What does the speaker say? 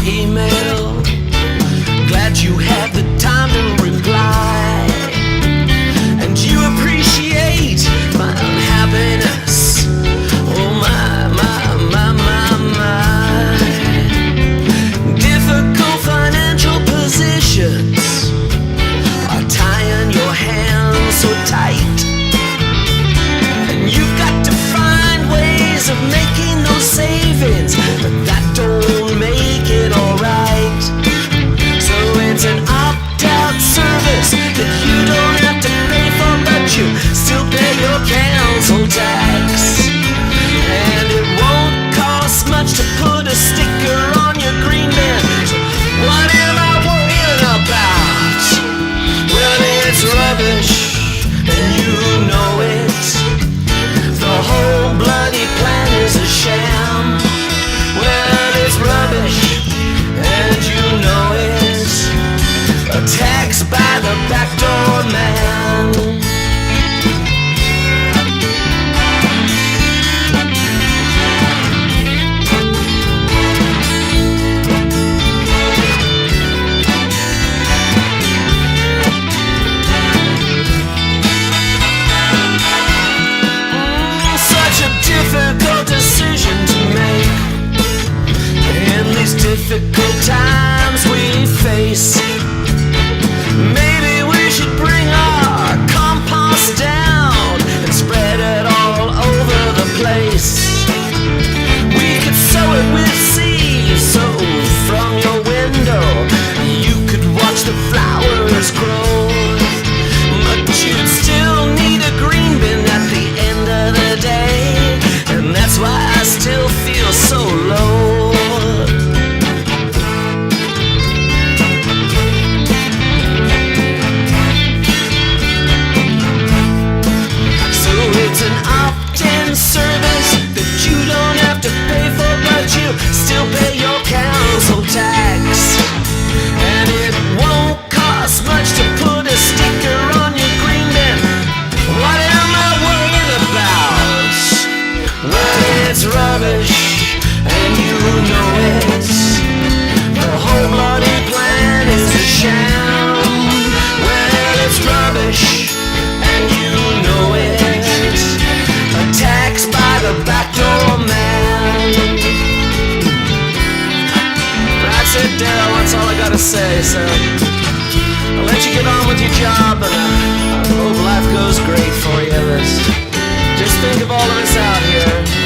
email. Glad you had the time to reply, and you appreciate my unhappiness. Oh my, my, my, my, my. Difficult financial positions are tying your hands so tight, and you've got to find ways of making those savings, but that don't make it alright. So it's an opt-out service that you don't have to pay for, but you still pay your council tax. And it won't cost much to put a sticker on your green bin. So what am I worrying about? Well, it's rubbish, and you know it. The whole bloody plan is a sham. Well, it's rubbish, and you know it. A tax by the backdoor man. Difficult decision to make in these difficult times we face. Maybe we should bring our compost down and spread it all over the place. We could sow it with seeds, so from your window you could watch the flowers grow. But you'd still need a green bin at the end of the day, and that's why I still feel so low. So it's an opt-in service that you don't have to pay for, but you still pay your council tax. And it won't cost much to put a sticker on your green bin. What am I worrying about? Well, it's rubbish, and you know it. The whole bloody plan is a sham. Well, it's rubbish, and you know it. A tax by the backdoor man. That's it, Daryl, that's all I gotta say, so I'll let you get on with your job, and I hope life goes great for you. Just think of all of us out here.